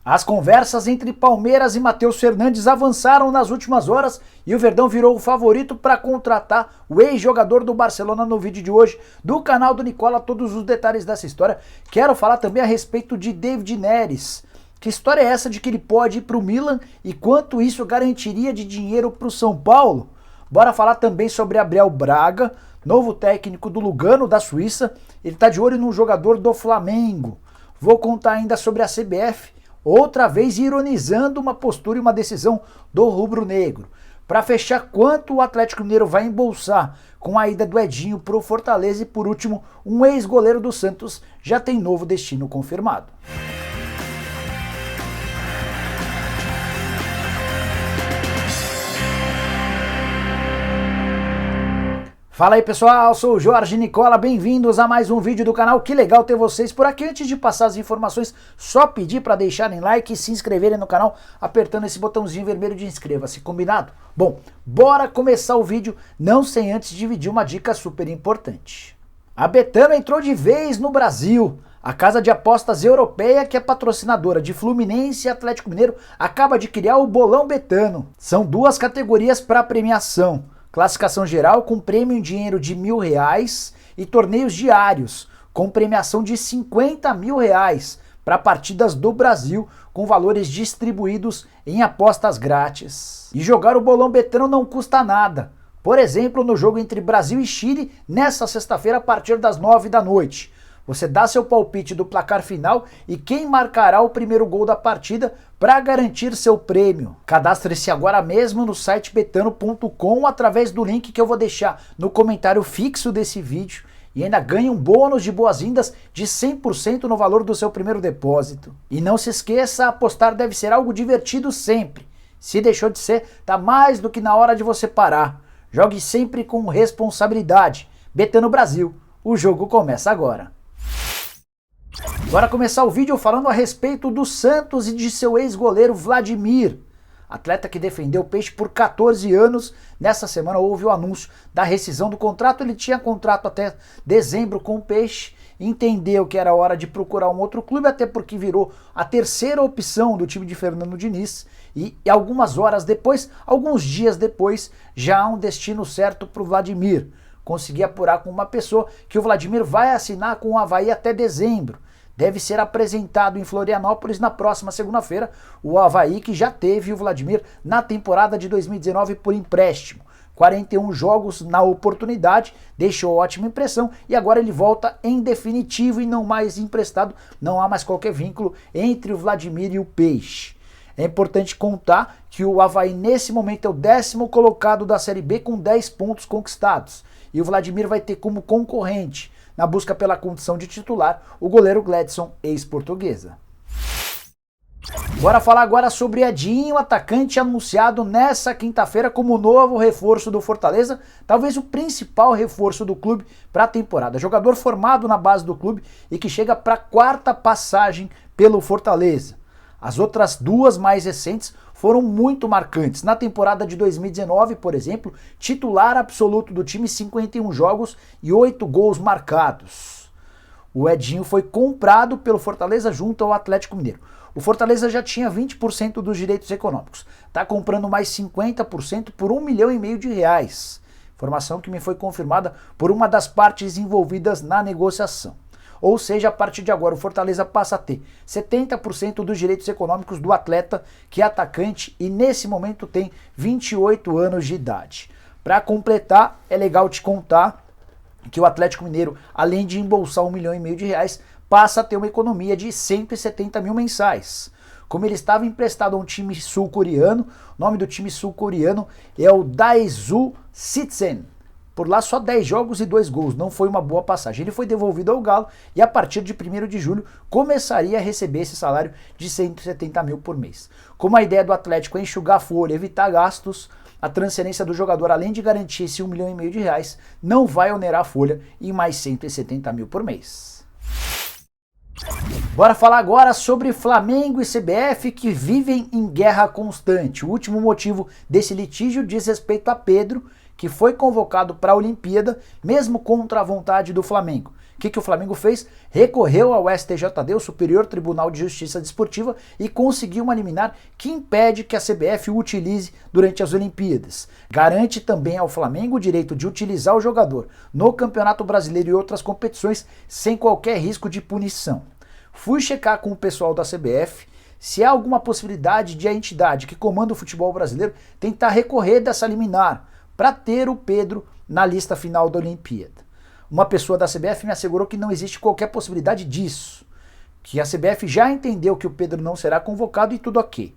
As conversas entre Palmeiras e Matheus Fernandes avançaram nas últimas horas e o Verdão virou o favorito para contratar o ex-jogador do Barcelona. No vídeo de hoje do canal do Nicola, todos os detalhes dessa história. Quero falar também a respeito de David Neres. Que história é essa de que ele pode ir para o Milan e quanto isso garantiria de dinheiro para o São Paulo? Bora falar também sobre Abel Braga, novo técnico do Lugano da Suíça. Ele está de olho num jogador do Flamengo. Vou contar ainda sobre a CBF. Outra vez ironizando uma postura e uma decisão do rubro-negro. Para fechar, quanto o Atlético Mineiro vai embolsar com a ida do Edinho pro Fortaleza e, por último, um ex-goleiro do Santos já tem novo destino confirmado. Fala aí pessoal, sou o Jorge Nicola, bem-vindos a mais um vídeo do canal. Que legal ter vocês por aqui. Antes de passar as informações, só pedir para deixarem like e se inscreverem no canal apertando esse botãozinho vermelho de inscreva-se, combinado? Bom, bora começar o vídeo, não sem antes dividir uma dica super importante. A Betano entrou de vez no Brasil. A casa de apostas europeia, que é patrocinadora de Fluminense e Atlético Mineiro, acaba de criar o Bolão Betano. São duas categorias para premiação. Classificação geral com prêmio em dinheiro de R$1.000 e torneios diários com premiação de R$50.000 para partidas do Brasil com valores distribuídos em apostas grátis. E jogar o Bolão Betano não custa nada. Por exemplo, no jogo entre Brasil e Chile, nesta sexta-feira a partir das 9 da noite. Você dá seu palpite do placar final e quem marcará o primeiro gol da partida para garantir seu prêmio. Cadastre-se agora mesmo no site betano.com através do link que eu vou deixar no comentário fixo desse vídeo e ainda ganhe um bônus de boas-vindas de 100% no valor do seu primeiro depósito. E não se esqueça, apostar deve ser algo divertido sempre. Se deixou de ser, tá mais do que na hora de você parar. Jogue sempre com responsabilidade. Betano Brasil, o jogo começa agora. Bora começar o vídeo falando a respeito do Santos e de seu ex-goleiro Vladimir. Atleta que defendeu o Peixe por 14 anos. Nessa semana houve o anúncio da rescisão do contrato. Ele tinha contrato até dezembro com o Peixe. Entendeu que era hora de procurar um outro clube, até porque virou a terceira opção do time de Fernando Diniz. E algumas horas depois, alguns dias depois, já há um destino certo para o Vladimir. Consegui apurar com uma pessoa que o Vladimir vai assinar com o Avaí até dezembro. Deve ser apresentado em Florianópolis na próxima segunda-feira, o Avaí que já teve o Vladimir na temporada de 2019 por empréstimo. 41 jogos na oportunidade, deixou ótima impressão e agora ele volta em definitivo e não mais emprestado. Não há mais qualquer vínculo entre o Vladimir e o Peixe. É importante contar que o Avaí nesse momento é o 10º colocado da Série B com 10 pontos conquistados. E o Vladimir vai ter como concorrente, na busca pela condição de titular, o goleiro Gladson, ex-Portuguesa. Bora falar agora sobre Edinho, atacante anunciado nessa quinta-feira como novo reforço do Fortaleza, talvez o principal reforço do clube para a temporada. Jogador formado na base do clube e que chega para a 4ª passagem pelo Fortaleza. As outras duas mais recentes foram muito marcantes. Na temporada de 2019, por exemplo, titular absoluto do time, 51 jogos e 8 gols marcados. O Edinho foi comprado pelo Fortaleza junto ao Atlético Mineiro. O Fortaleza já tinha 20% dos direitos econômicos. Está comprando mais 50% por R$1,5 milhão. Informação que me foi confirmada por uma das partes envolvidas na negociação. Ou seja, a partir de agora o Fortaleza passa a ter 70% dos direitos econômicos do atleta, que é atacante e nesse momento tem 28 anos de idade. Para completar, é legal te contar que o Atlético Mineiro, além de embolsar R$1,5 milhão, passa a ter uma economia de 170 mil mensais. Como ele estava emprestado a um time sul-coreano, o nome do time sul-coreano é o Daesu Sitsen. Por lá só 10 jogos e 2 gols, não foi uma boa passagem. Ele foi devolvido ao Galo e a partir de 1º de julho começaria a receber esse salário de 170 mil por mês. Como a ideia do Atlético é enxugar a folha, evitar gastos, a transferência do jogador, além de garantir esse R$1,5 milhão, não vai onerar a folha em mais 170 mil por mês. Bora falar agora sobre Flamengo e CBF que vivem em guerra constante. O último motivo desse litígio diz respeito a Pedro, que foi convocado para a Olimpíada, mesmo contra a vontade do Flamengo. que o Flamengo fez? Recorreu ao STJD, o Superior Tribunal de Justiça Desportiva, e conseguiu uma liminar que impede que a CBF o utilize durante as Olimpíadas. Garante também ao Flamengo o direito de utilizar o jogador no Campeonato Brasileiro e outras competições sem qualquer risco de punição. Fui checar com o pessoal da CBF se há alguma possibilidade de a entidade que comanda o futebol brasileiro tentar recorrer dessa liminar para ter o Pedro na lista final da Olimpíada. Uma pessoa da CBF me assegurou que não existe qualquer possibilidade disso, que a CBF já entendeu que o Pedro não será convocado e tudo ok.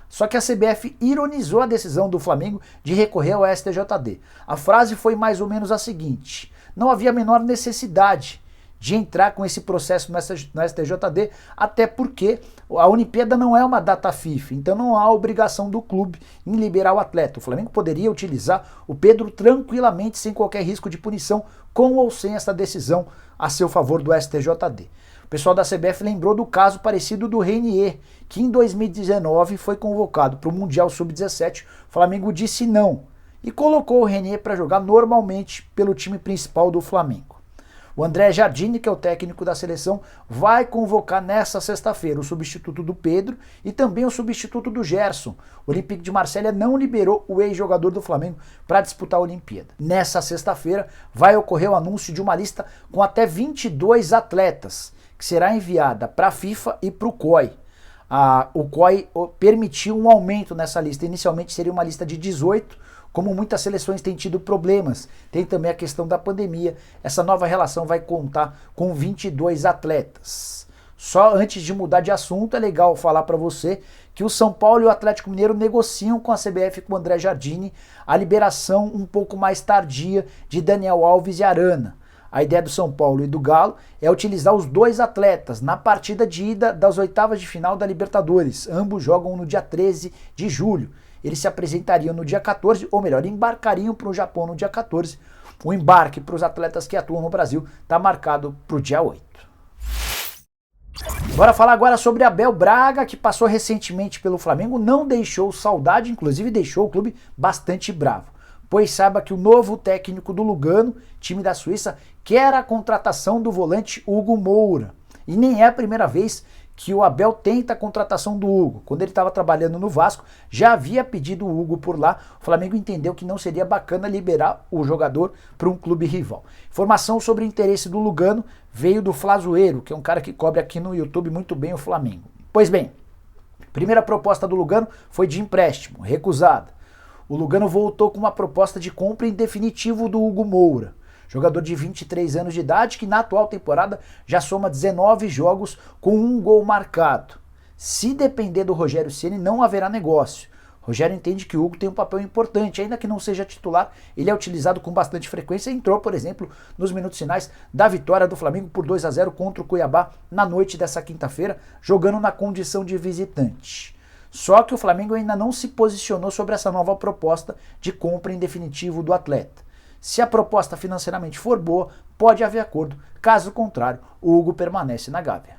Só que a CBF ironizou a decisão do Flamengo de recorrer ao STJD. A frase foi mais ou menos a seguinte: não havia a menor necessidade de entrar com esse processo no STJD, até porque a Olimpíada não é uma data FIFA, então não há obrigação do clube em liberar o atleta. O Flamengo poderia utilizar o Pedro tranquilamente, sem qualquer risco de punição, com ou sem essa decisão a seu favor do STJD. O pessoal da CBF lembrou do caso parecido do Renier, que em 2019 foi convocado para o Mundial Sub-17, o Flamengo disse não e colocou o Renier para jogar normalmente pelo time principal do Flamengo. O André Jardine, que é o técnico da seleção, vai convocar nessa sexta-feira o substituto do Pedro e também o substituto do Gerson. O Olympique de Marselha não liberou o ex-jogador do Flamengo para disputar a Olimpíada. Nessa sexta-feira vai ocorrer o anúncio de uma lista com até 22 atletas, que será enviada para a FIFA e para o COI. O COI permitiu um aumento nessa lista. Inicialmente seria uma lista de 18, como muitas seleções têm tido problemas, tem também a questão da pandemia, essa nova relação vai contar com 22 atletas. Só antes de mudar de assunto, é legal falar para você que o São Paulo e o Atlético Mineiro negociam com a CBF e com o André Jardine a liberação um pouco mais tardia de Daniel Alves e Arana. A ideia do São Paulo e do Galo é utilizar os dois atletas na partida de ida das oitavas de final da Libertadores. Ambos jogam no dia 13 de julho. Eles se apresentariam no dia 14, ou melhor, embarcariam para o Japão no dia 14. O embarque para os atletas que atuam no Brasil está marcado para o dia 8. Bora falar agora sobre Abel Braga, que passou recentemente pelo Flamengo, não deixou saudade, inclusive deixou o clube bastante bravo. Pois saiba que o novo técnico do Lugano, time da Suíça, quer a contratação do volante Hugo Moura. E nem é a primeira vez que o Abel tenta a contratação do Hugo. Quando ele estava trabalhando no Vasco, já havia pedido o Hugo por lá. O Flamengo entendeu que não seria bacana liberar o jogador para um clube rival. Informação sobre o interesse do Lugano veio do Flazoeiro, que é um cara que cobre aqui no YouTube muito bem o Flamengo. Pois bem, a primeira proposta do Lugano foi de empréstimo, recusada. O Lugano voltou com uma proposta de compra em definitivo do Hugo Moura. Jogador de 23 anos de idade que na atual temporada já soma 19 jogos com 1 gol marcado. Se depender do Rogério Ceni, não haverá negócio. O Rogério entende que o Hugo tem um papel importante, ainda que não seja titular, ele é utilizado com bastante frequência e entrou, por exemplo, nos minutos finais da vitória do Flamengo por 2-0 contra o Cuiabá na noite dessa quinta-feira, jogando na condição de visitante. Só que o Flamengo ainda não se posicionou sobre essa nova proposta de compra em definitivo do atleta. Se a proposta financeiramente for boa, pode haver acordo. Caso contrário, o Hugo permanece na Gávea.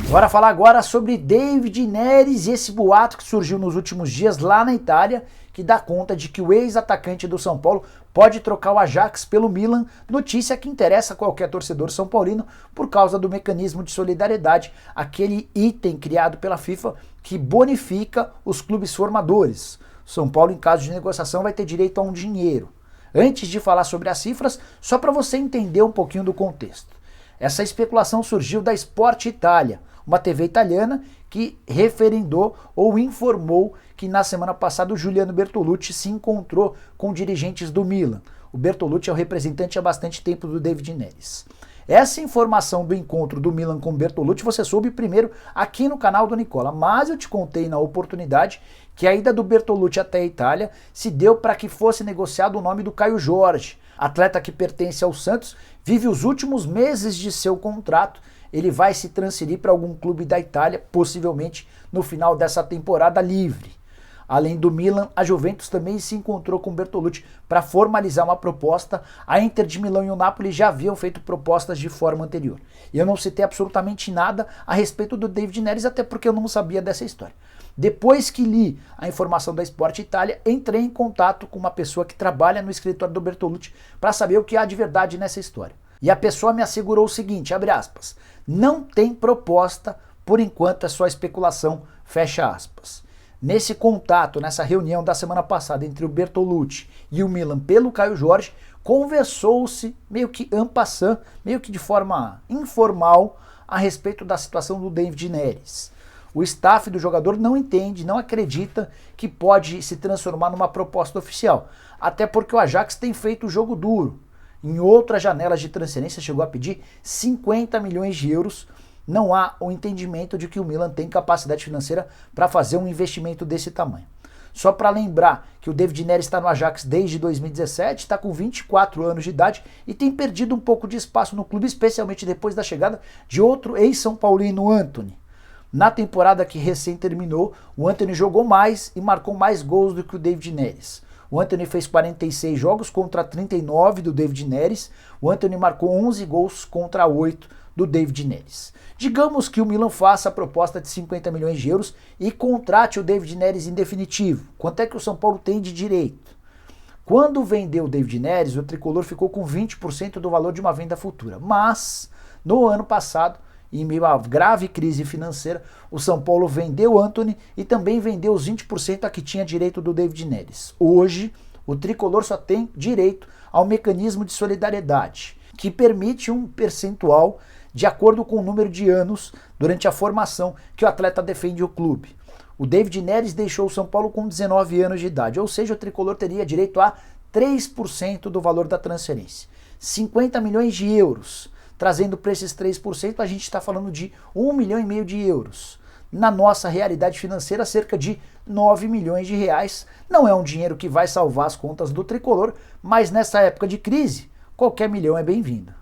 Bora falar agora sobre David Neres e esse boato que surgiu nos últimos dias lá na Itália, que dá conta de que o ex-atacante do São Paulo pode trocar o Ajax pelo Milan, notícia que interessa a qualquer torcedor são paulino por causa do mecanismo de solidariedade, aquele item criado pela FIFA que bonifica os clubes formadores. São Paulo, em caso de negociação, vai ter direito a um dinheiro. Antes de falar sobre as cifras, só para você entender um pouquinho do contexto. Essa especulação surgiu da Sport Italia, uma TV italiana que referendou ou informou que na semana passada o Giuliano Bertolucci se encontrou com dirigentes do Milan. O Bertolucci é o representante há bastante tempo do David Neres. Essa informação do encontro do Milan com o Bertolucci você soube primeiro aqui no canal do Nicola, mas eu te contei na oportunidade que a ida do Bertolucci até a Itália se deu para que fosse negociado o nome do Caio Jorge, atleta que pertence ao Santos, vive os últimos meses de seu contrato, ele vai se transferir para algum clube da Itália, possivelmente no final dessa temporada livre. Além do Milan, a Juventus também se encontrou com Bertolucci para formalizar uma proposta. A Inter de Milão e o Napoli já haviam feito propostas de forma anterior. E eu não citei absolutamente nada a respeito do David Neres, até porque eu não sabia dessa história. Depois que li a informação da Sport Italia, entrei em contato com uma pessoa que trabalha no escritório do Bertolucci para saber o que há de verdade nessa história. E a pessoa me assegurou o seguinte, abre aspas, não tem proposta, por enquanto é só especulação, fecha aspas. Nesse contato, nessa reunião da semana passada entre o Bertolucci e o Milan pelo Caio Jorge, conversou-se meio que en passant, meio que de forma informal, a respeito da situação do David Neres. O staff do jogador não entende, não acredita que pode se transformar numa proposta oficial, até porque o Ajax tem feito o jogo duro. Em outras janelas de transferência chegou a pedir 50 milhões de euros. Não há o entendimento de que o Milan tem capacidade financeira para fazer um investimento desse tamanho. Só para lembrar que o David Neres está no Ajax desde 2017, está com 24 anos de idade e tem perdido um pouco de espaço no clube, especialmente depois da chegada de outro ex-São Paulino, Antony. Na temporada que recém terminou, o Antony jogou mais e marcou mais gols do que o David Neres. O Antony fez 46 jogos contra 39 do David Neres. O Antony marcou 11 gols contra 8 do David Neres. Digamos que o Milan faça a proposta de 50 milhões de euros e contrate o David Neres em definitivo. Quanto é que o São Paulo tem de direito? Quando vendeu o David Neres, o tricolor ficou com 20% do valor de uma venda futura. Mas, no ano passado, em meio a grave crise financeira, o São Paulo vendeu o Antony e também vendeu os 20% a que tinha direito do David Neres. Hoje, o tricolor só tem direito ao mecanismo de solidariedade, que permite um percentual de acordo com o número de anos durante a formação que o atleta defende o clube. O David Neres deixou o São Paulo com 19 anos de idade, ou seja, o tricolor teria direito a 3% do valor da transferência. 50 milhões de euros. Trazendo para esses 3%, a gente está falando de 1,5 milhão de euros. Na nossa realidade financeira, cerca de 9 milhões de reais. Não é um dinheiro que vai salvar as contas do tricolor, mas nessa época de crise, qualquer milhão é bem-vindo.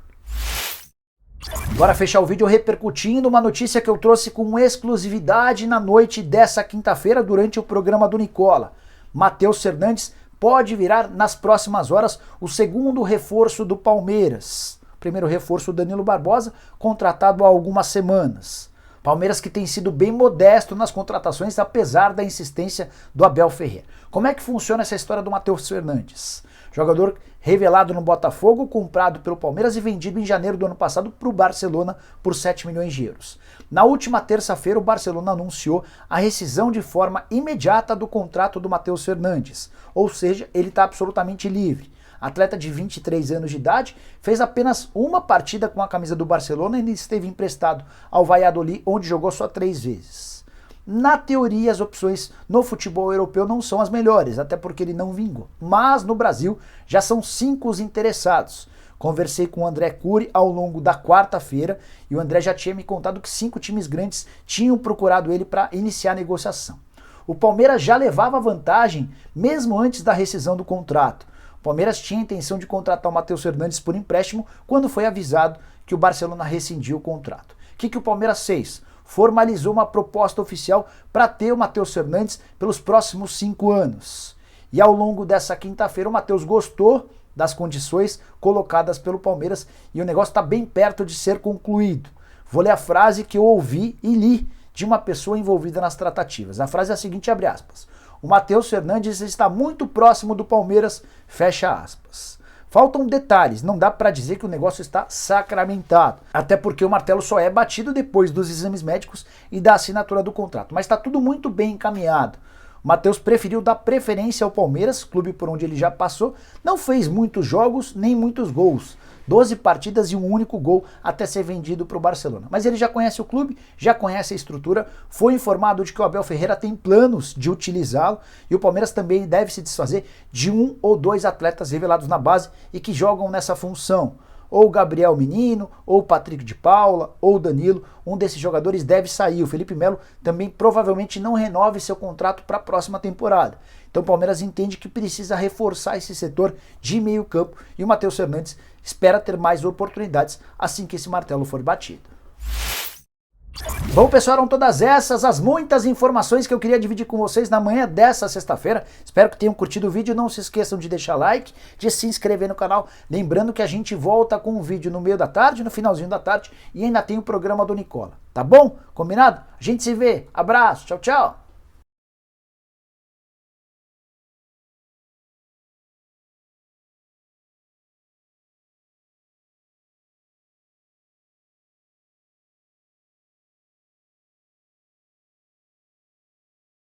Bora fechar o vídeo repercutindo uma notícia que eu trouxe com exclusividade na noite dessa quinta-feira durante o programa do Nicola. Matheus Fernandes pode virar nas próximas horas o segundo reforço do Palmeiras. Primeiro reforço, o Danilo Barbosa, contratado há algumas semanas. Palmeiras que tem sido bem modesto nas contratações, apesar da insistência do Abel Ferreira. Como é que funciona essa história do Matheus Fernandes? Jogador revelado no Botafogo, comprado pelo Palmeiras e vendido em janeiro do ano passado para o Barcelona por 7 milhões de euros. Na última terça-feira, o Barcelona anunciou a rescisão de forma imediata do contrato do Matheus Fernandes, ou seja, ele está absolutamente livre. Atleta de 23 anos de idade, fez apenas uma partida com a camisa do Barcelona e esteve emprestado ao Valladolid, onde jogou só 3 vezes. Na teoria, as opções no futebol europeu não são as melhores, até porque ele não vingou. Mas no Brasil já são 5 os interessados. Conversei com o André Cury ao longo da quarta-feira e o André já tinha me contado que 5 times grandes tinham procurado ele para iniciar a negociação. O Palmeiras já levava vantagem mesmo antes da rescisão do contrato. O Palmeiras tinha a intenção de contratar o Matheus Fernandes por empréstimo quando foi avisado que o Barcelona rescindiu o contrato. O que o Palmeiras fez? Formalizou uma proposta oficial para ter o Matheus Fernandes pelos próximos 5 anos. E ao longo dessa quinta-feira o Matheus gostou das condições colocadas pelo Palmeiras e o negócio está bem perto de ser concluído. Vou ler a frase que eu ouvi e li de uma pessoa envolvida nas tratativas. A frase é a seguinte, abre aspas. O Matheus Fernandes está muito próximo do Palmeiras, fecha aspas. Faltam detalhes, não dá para dizer que o negócio está sacramentado, até porque o martelo só é batido depois dos exames médicos e da assinatura do contrato, mas está tudo muito bem encaminhado. O Matheus preferiu dar preferência ao Palmeiras, clube por onde ele já passou, não fez muitos jogos nem muitos gols. 12 partidas e um único gol até ser vendido para o Barcelona. Mas ele já conhece o clube, já conhece a estrutura, foi informado de que o Abel Ferreira tem planos de utilizá-lo e o Palmeiras também deve se desfazer de 1 ou 2 atletas revelados na base e que jogam nessa função. Ou o Gabriel Menino, ou o Patrick de Paula, ou o Danilo, um desses jogadores deve sair. O Felipe Melo também provavelmente não renove seu contrato para a próxima temporada. Então o Palmeiras entende que precisa reforçar esse setor de meio campo e o Matheus Fernandes espera ter mais oportunidades assim que esse martelo for batido. Bom, pessoal, eram todas essas as muitas informações que eu queria dividir com vocês na manhã dessa sexta-feira. Espero que tenham curtido o vídeo. Não se esqueçam de deixar like, de se inscrever no canal. Lembrando que a gente volta com um vídeo no meio da tarde, no finalzinho da tarde, e ainda tem o programa do Nicola. Tá bom? Combinado? A gente se vê. Abraço. Tchau, tchau.